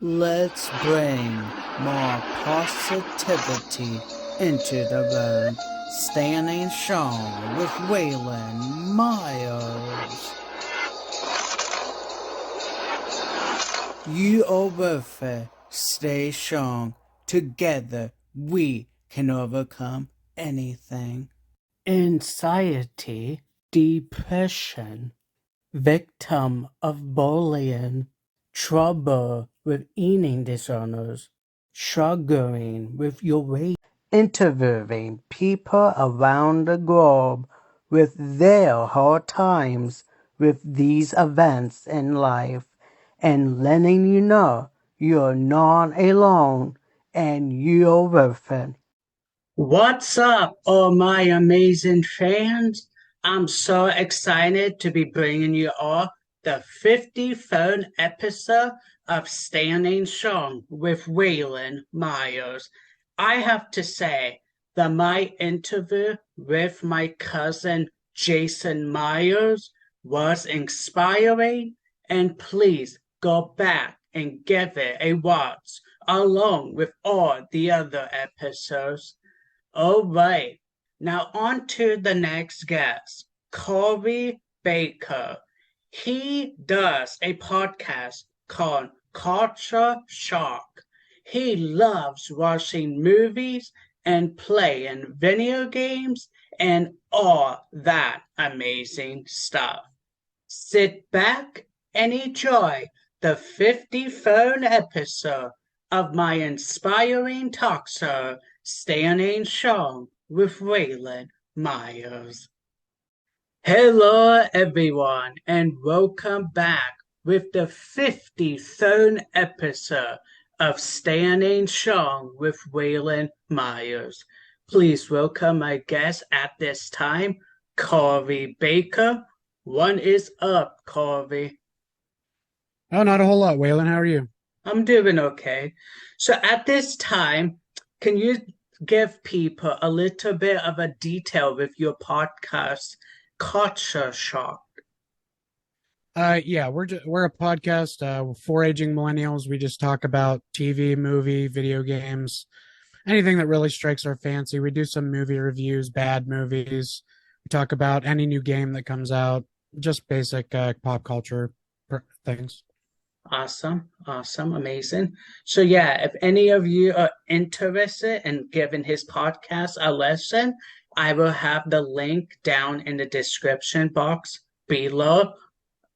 Let's bring more positivity into the room. Standing strong with Waylon Myers. You are worth it. Stay strong. Together we can overcome anything. Anxiety, depression, victim of bullying, trouble with eating disorders, struggling with your weight, interviewing people around the globe with their hard times with these events in life, and letting you know you're not alone and you're worth it. What's up, all my amazing fans? I'm so excited to be bringing you all the 53rd episode of Standing Strong with Waylon Myers. I have to say that my interview with my cousin Jason Myers was inspiring, and please go back and give it a watch along with all the other episodes. All right, now on to the next guest, Corey Baker. He does a podcast called Culture Shock. He loves watching movies and playing video games and all that amazing stuff. Sit back and enjoy the 53rd episode of my inspiring talk show, Standing Strong with Waylon Myers. Hello, everyone, and welcome back with the 53rd episode of Standing Strong with Waylon Myers. Please welcome my guest at this time, Corey Baker. What is up, Corey? Oh, not a whole lot, Waylon. How are you? I'm doing okay. So at this time, can you give people a little bit of a detail with your podcast, Culture Shock? Yeah, we're a podcast. For aging millennials. We just talk about TV, movie, video games, anything that really strikes our fancy. We do some movie reviews, bad movies. We talk about any new game that comes out, just basic pop culture things. Awesome, amazing. So yeah, if any of you are interested in giving his podcast a listen, I will have the link down in the description box below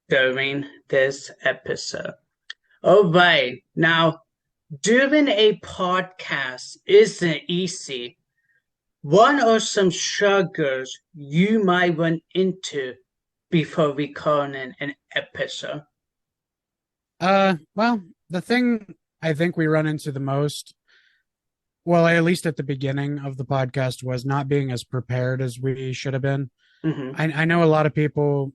during this episode. All right, now doing a podcast isn't easy. What are some struggles you might run into before recording an episode? Well, the thing I think we run into the most, well, at least at the beginning of the podcast, was not being as prepared as we should have been. Mm-hmm. I know a lot of people,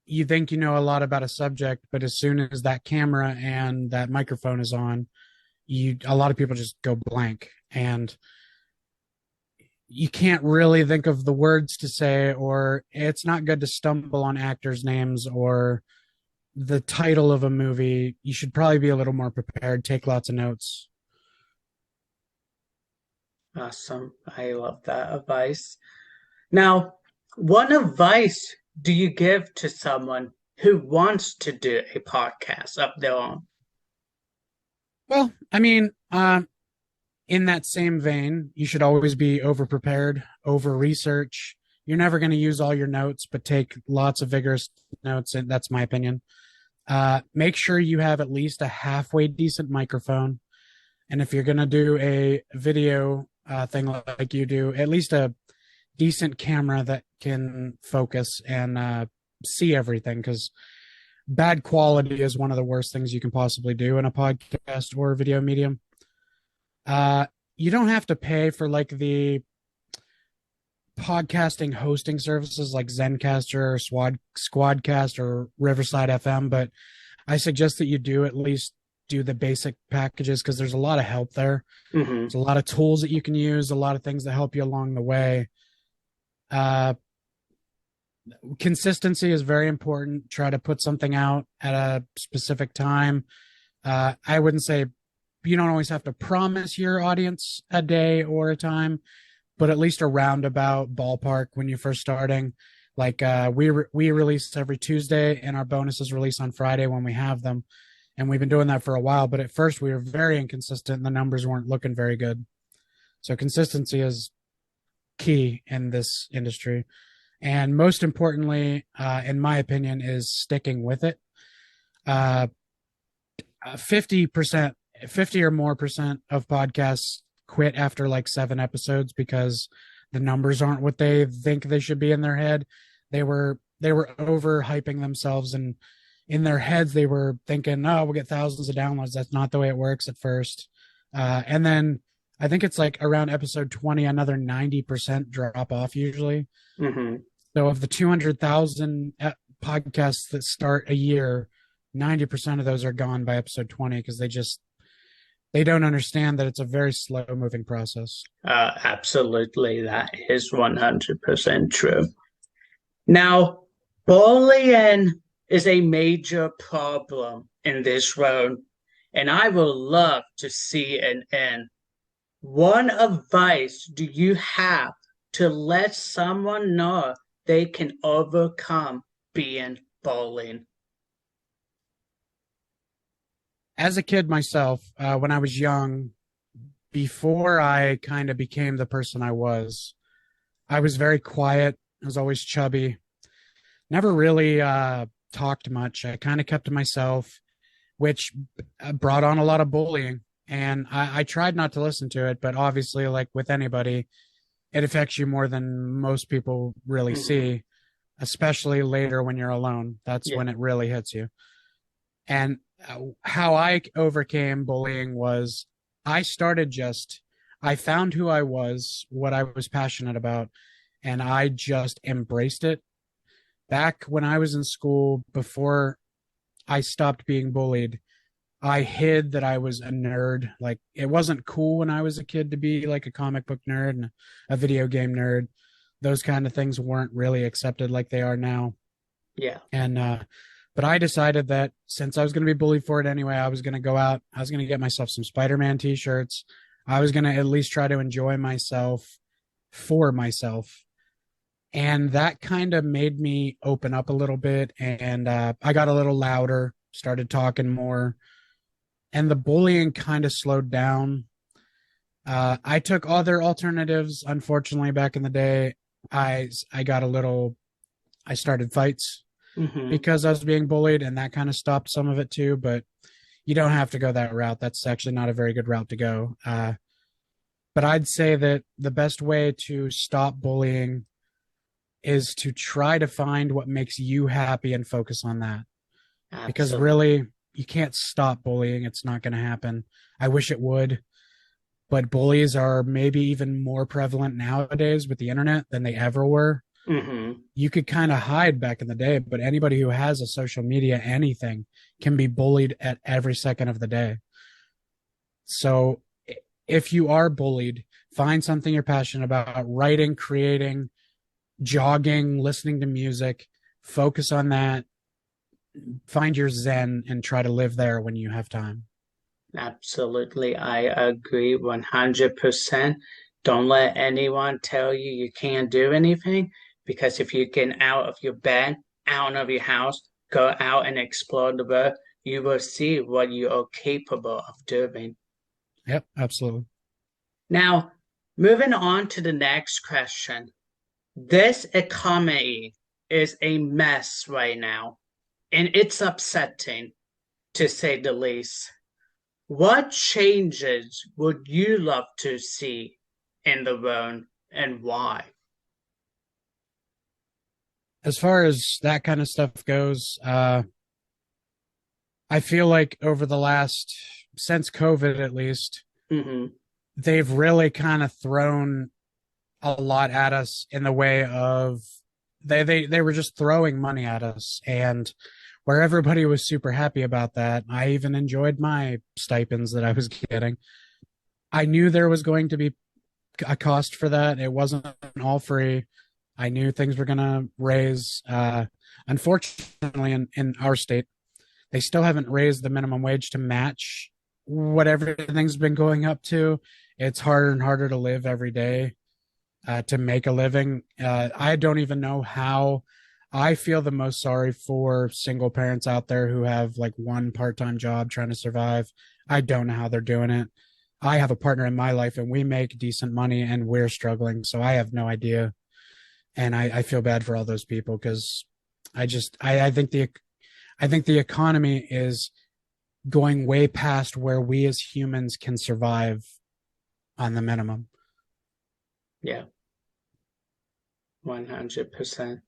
you think you know a lot about a subject, but as soon as that camera and that microphone is on, a lot of people just go blank, and you can't really think of the words to say, or it's not good to stumble on actors' names or the title of a movie. You should probably be a little more prepared, take lots of notes. Awesome. I love that advice. Now, what advice do you give to someone who wants to do a podcast of their own? Well, I mean, in that same vein, you should always be over prepared, over research. You're never going to use all your notes, but take lots of vigorous notes, and that's my opinion. Make sure you have at least a halfway decent microphone. And if you're going to do a video thing like you do, at least a decent camera that can focus and see everything, because bad quality is one of the worst things you can possibly do in a podcast or video medium. You don't have to pay for like the podcasting hosting services like Zencaster or Squadcast or Riverside FM, but I suggest that you do at least do the basic packages, because there's a lot of help there. Mm-hmm. There's a lot of tools that you can use, a lot of things that help you along the way. Consistency is very important. Try to put something out at a specific time. I wouldn't say you don't always have to promise your audience a day or a time, but at least a roundabout ballpark when you're first starting. Like we release every Tuesday, and our bonuses release on Friday when we have them, and we've been doing that for a while. But at first, we were very inconsistent, and the numbers weren't looking very good. So consistency is key in this industry, and most importantly, in my opinion, is sticking with it. 50%, 50 or more percent of podcasts quit after like 7 episodes because the numbers aren't what they think they should be in their head. They were overhyping themselves, and in their heads they were thinking, "Oh, we'll get thousands of downloads." That's not the way it works at first. And then I think it's like around episode 20, another 90% drop off usually. Mm-hmm. So of the 200,000 podcasts that start a year, 90% of those are gone by episode 20 because they don't understand that it's a very slow moving process. Absolutely, that is 100% true. Now, bullying is a major problem in this world, and I would love to see an end. What advice do you have to let someone know they can overcome being bullied? As a kid myself, when I was young, before I kind of became the person I was very quiet. I was always chubby, never really talked much. I kind of kept to myself, which brought on a lot of bullying. And I tried not to listen to it, but obviously, like with anybody, it affects you more than most people really see, especially later when you're alone. That's when it really hits you. And how I overcame bullying was I found who I was, what I was passionate about, and I just embraced it. Back when I was in school, before I stopped being bullied, I hid that I was a nerd. Like, it wasn't cool when I was a kid to be like a comic book nerd and a video game nerd. Those kind of things weren't really accepted like they are now. Yeah. And but I decided that since I was going to be bullied for it anyway, I was going to go out. I was going to get myself some Spider-Man t-shirts. I was going to at least try to enjoy myself for myself. And that kind of made me open up a little bit. And I got a little louder, started talking more. And the bullying kind of slowed down. I took other alternatives. Unfortunately, back in the day, I started fights because I was being bullied, and that kind of stopped some of it too. But you don't have to go that route. That's actually not a very good route to go. But I'd say that the best way to stop bullying is to try to find what makes you happy and focus on that. Absolutely. Because really, you can't stop bullying. It's not going to happen. I wish it would. But bullies are maybe even more prevalent nowadays with the internet than they ever were. You could kind of hide back in the day, but anybody who has a social media, anything, can be bullied at every second of the day. So if you are bullied, find something you're passionate about: writing, creating, jogging, listening to music. Focus on that. Find your zen and try to live there when you have time. Absolutely. I agree 100%. Don't let anyone tell you you can't do anything, because if you get out of your bed, out of your house, go out and explore the world, you will see what you are capable of doing. Yep, absolutely. Now, moving on to the next question. This economy is a mess right now, and it's upsetting, to say the least. What changes would you love to see in the world, and why? As far as that kind of stuff goes, I feel like over the last, since COVID at least, they've really kind of thrown a lot at us in the way of they were just throwing money at us, and where everybody was super happy about that. I even enjoyed my stipends that I was getting. I knew there was going to be a cost for that. It wasn't all free. I knew things were going to raise. Unfortunately, in our state, they still haven't raised the minimum wage to match what everything's been going up to. It's harder and harder to live every day, to make a living. I don't even know how. I feel the most sorry for single parents out there who have like one part-time job trying to survive. I don't know how they're doing it. I have a partner in my life and we make decent money and we're struggling. So I have no idea. And I feel bad for all those people because I think the economy is going way past where we as humans can survive on the minimum. Yeah, 100%.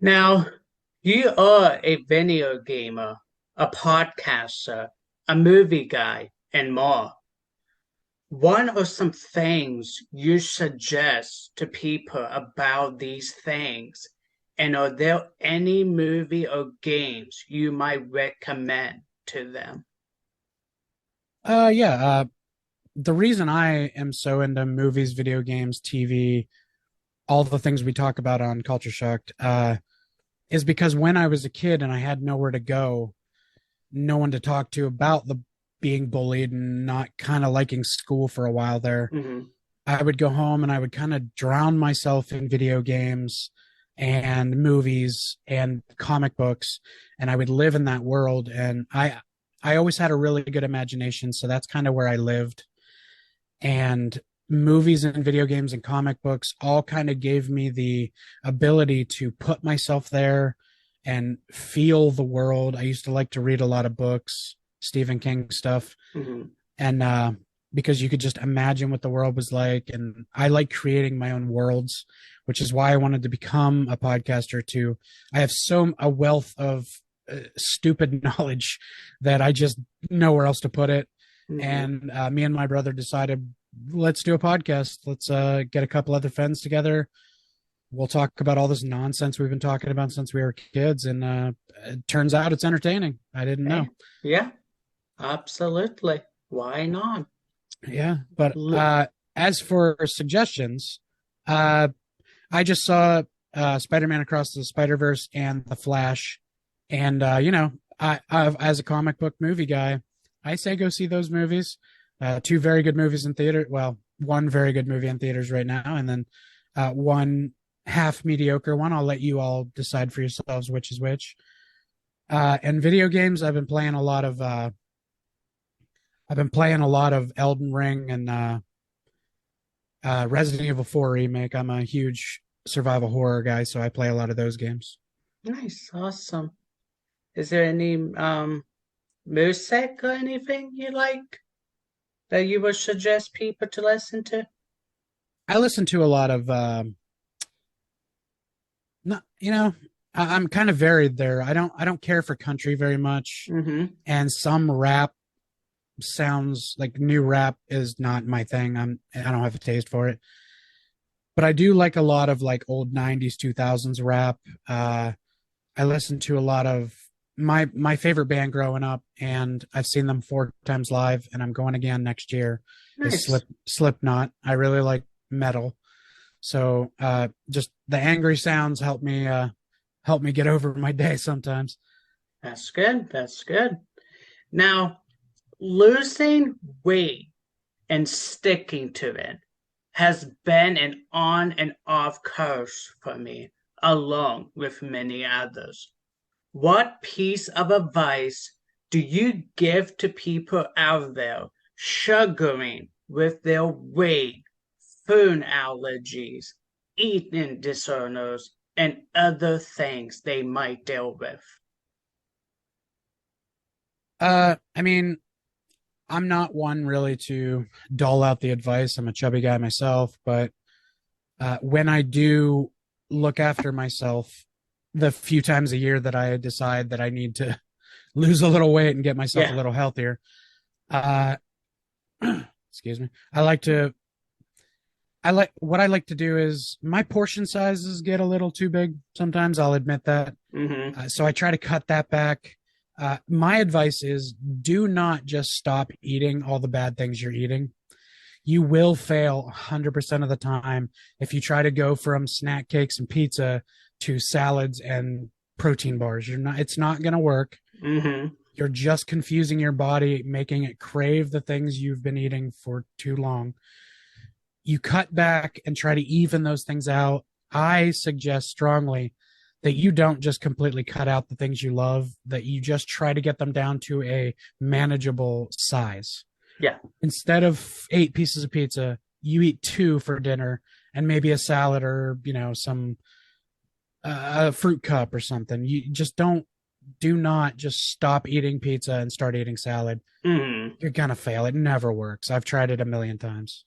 Now, you are a video gamer, a podcaster, a movie guy, and more. What are some things you suggest to people about these things? And are there any movie or games you might recommend to them? Yeah. The reason I am so into movies, video games, TV, all the things we talk about on Culture Shocked, is because when I was a kid and I had nowhere to go, no one to talk to about the being bullied and not kind of liking school for a while there, I would go home and I would kind of drown myself in video games and movies and comic books, and I would live in that world. And I always had a really good imagination, so that's kind of where I lived. And movies and video games and comic books all kind of gave me the ability to put myself there and feel the world. I used to like to read a lot of books, Stephen King stuff. And because you could just imagine what the world was like. And I like creating my own worlds, which is why I wanted to become a podcaster too. I have a wealth of stupid knowledge that I just nowhere else to put it. And me and my brother decided, let's do a podcast. Let's get a couple other friends together. We'll talk about all this nonsense we've been talking about since we were kids. And it turns out it's entertaining. I didn't know. Yeah, absolutely. Why not? Yeah. But as for suggestions, I just saw Spider-Man Across the Spider-Verse and The Flash. And, I as a comic book movie guy, I say go see those movies. Two very good movies in theater. Well, one very good movie in theaters right now, and then one half mediocre one. I'll let you all decide for yourselves which is which. And video games, I've been playing a lot of Elden Ring and Resident Evil 4 remake. I'm a huge survival horror guy, so I play a lot of those games. Nice, awesome. Is there any music or anything you like that you would suggest people to listen to? I listen to a lot of I'm kind of varied there. I don't care for country very much. And some rap sounds like new rap is not my thing. I don't have a taste for it. But I do like a lot of like old 90s 2000s rap. I listen to a lot of my favorite band growing up, and I've seen them 4 times live, and I'm going again next year. Nice. Is Slipknot. I really like metal, so just the angry sounds help me get over my day sometimes. That's good. That's good. Now, losing weight and sticking to it has been an on and off curse for me, along with many others. What piece of advice do you give to people out there struggling with their weight, food allergies, eating disorders, and other things they might deal with? I mean, I'm not one really to dole out the advice. I'm a chubby guy myself, but when I do look after myself, the few times a year that I decide that I need to lose a little weight and get myself a little healthier, excuse me. What I like to do is my portion sizes get a little too big. Sometimes I'll admit that. So I try to cut that back. My advice is do not just stop eating all the bad things you're eating. You will fail 100% of the time if you try to go from snack cakes and pizza to salads and protein bars. It's not going to work. Mm-hmm. You're just confusing your body, making it crave the things you've been eating for too long. You cut back and try to even those things out. I suggest strongly that you don't just completely cut out the things you love, that you just try to get them down to a manageable size. Yeah. Instead of 8 pieces of pizza, you eat 2 for dinner and maybe a salad or, some a fruit cup or something. You just do not just stop eating pizza and start eating salad. Mm-hmm. You're going to fail. It never works. I've tried it a million times.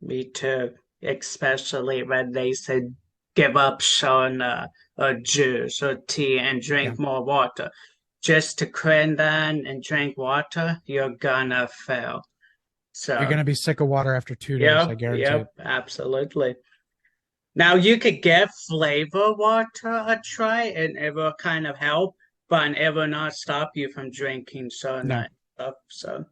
Me too. Especially when they say give up soda or juice or tea and Yeah. drink more water. Just to clean down and drink water, you're gonna fail. You're So, going to be sick of water after 2 days. I yep, guarantee it. yep, absolutely. Now you could give flavor water a try and it will kind of help, but it will not stop you from drinking soda No. and stuff. So,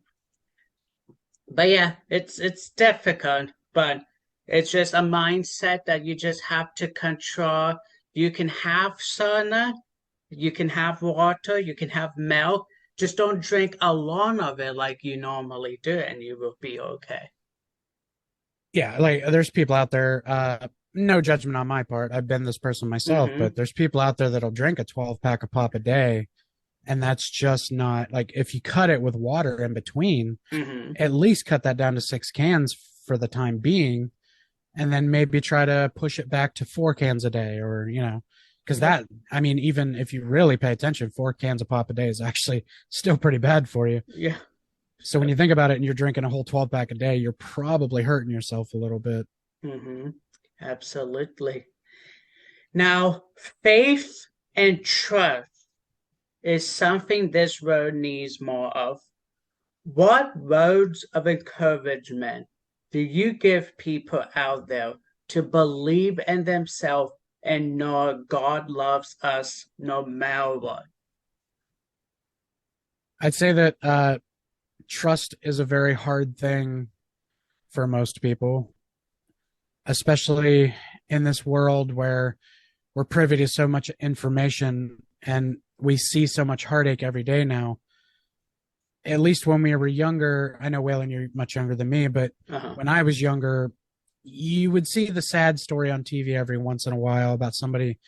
but yeah, it's difficult, but it's just a mindset that you just have to control. You can have soda, you can have water, you can have milk. Just don't drink a lot of it like you normally do, and you will be okay. Yeah, like there's people out there, no judgment on my part. I've been this person myself, Mm-hmm. but there's people out there that'll drink a 12 pack of pop a day. And that's just not like if you cut it with water in between, Mm-hmm. at least cut that down to 6 cans for the time being. And then maybe try to push it back to 4 cans a day or, because that, I mean, even if you really pay attention, 4 cans of pop a day is actually still pretty bad for you. Yeah. So when you think about it and you're drinking a whole 12 pack a day, you're probably hurting yourself a little bit. Mm-hmm. Absolutely. Now, faith and trust is something this world needs more of. What words of encouragement do you give people out there to believe in themselves and know God loves us no matter what? I'd say that trust is a very hard thing for most people, especially in this world where we're privy to so much information and we see so much heartache every day now. At least when we were younger, I know, Waylon, you're much younger than me, but Uh-huh. when I was younger, you would see the sad story on TV every once in a while about somebody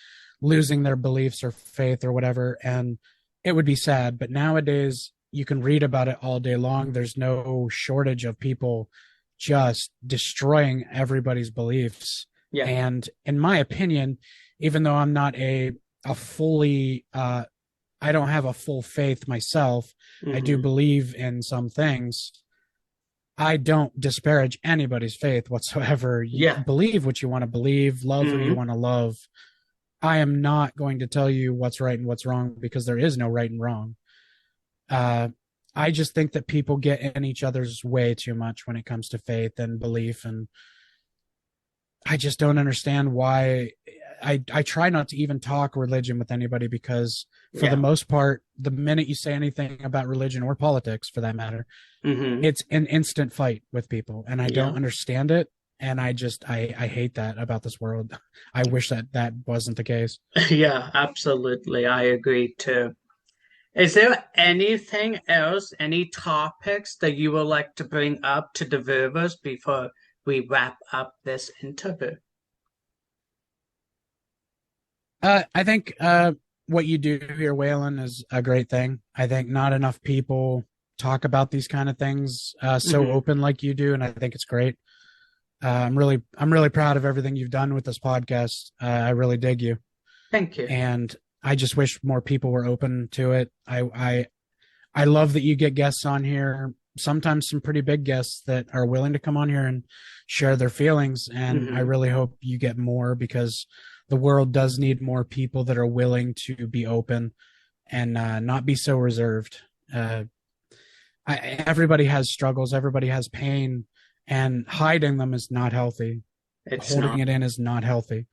losing their beliefs or faith or whatever, and it would be sad. But nowadays, you can read about it all day long. There's no shortage of people just destroying everybody's beliefs. Yeah. And in my opinion, even though I'm not a fully I don't have a full faith myself. I do Mm-hmm. believe in some things. I don't disparage anybody's faith whatsoever. You Yeah. believe what you want to believe, love who you Mm-hmm. want to love. I am not going to tell you what's right and what's wrong because there is no right and wrong. Uh, I just think that people get in each other's way too much when it comes to faith and belief, and I just don't understand why. I try not to even talk religion with anybody because, for the Yeah. most part, the minute you say anything about religion or politics, for that matter, Mm-hmm. it's an instant fight with people, and I don't Yeah. understand it. And I hate that about this world. I wish that wasn't the case. Yeah, absolutely. I agree too. Is there anything else, any topics that you would like to bring up to the viewers before we wrap up this interview? I think what you do here, Waylon, is a great thing. I think not enough people talk about these kind of things so Mm-hmm. open like you do, and I think it's great. I'm really proud of everything you've done with this podcast. I really dig you, Thank you. and I just wish more people were open to it. I love that you get guests on here. Sometimes some pretty big guests that are willing to come on here and share their feelings, and I Mm-hmm. really hope you get more because the world does need more people that are willing to be open and not be so reserved. Everybody has struggles, everybody has pain, and hiding them is not healthy. It's Holding not. it in is not healthy.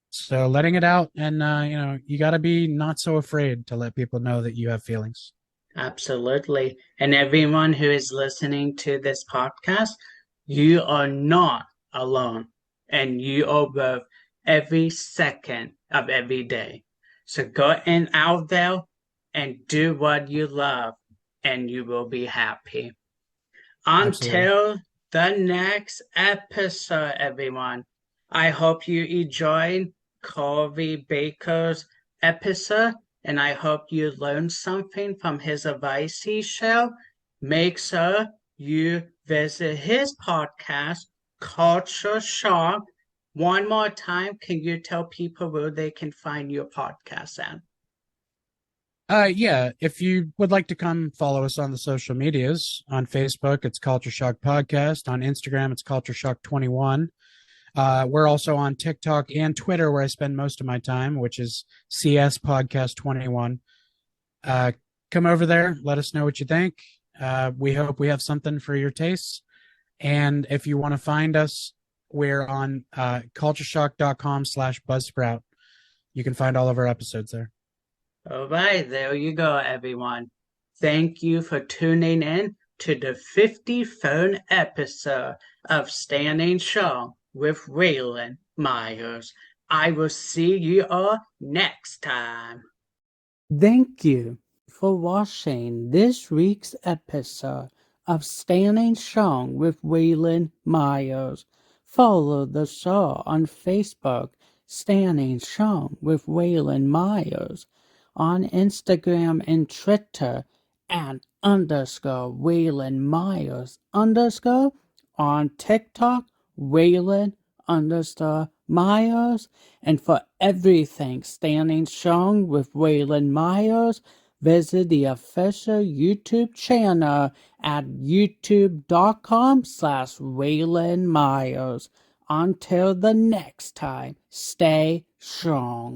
So letting it out, and you got to be not so afraid to let people know that you have feelings. Absolutely. And everyone who is listening to this podcast, you are not alone and you are worth every second of every day. So go in out there and do what you love, and you will be happy. Absolutely. Until the next episode, everyone. I hope you enjoyed Corey Baker's episode, and I hope you learned something from his advice he shared. Make sure you visit his podcast, Culture Shock. One more time, can you tell people where they can find your podcast at? Yeah, if you would like to come follow us on the social medias, on Facebook, it's Culture Shock Podcast. On Instagram, it's Culture Shock 21. We're also on TikTok and Twitter, where I spend most of my time, which is CS Podcast 21. Come over there, let us know what you think. We hope we have something for your tastes. And if you want to find us, we're on cultureshock.com/buzzsprout. You can find all of our episodes there. All right, there you go, everyone. Thank you for tuning in to the 53rd episode of Standing Strong with Waylon Myers. I will see you all next time. Thank you for watching this week's episode of Standing Strong with Waylon Myers. Follow the show on Facebook, Standing Strong with Waylon Myers, on Instagram and Twitter at _Waylon Myers _ on TikTok, Waylon_Myers, and for everything Standing Strong with Waylon Myers, visit the official YouTube channel at youtube.com/Waylon Myers. Until the next time, stay strong.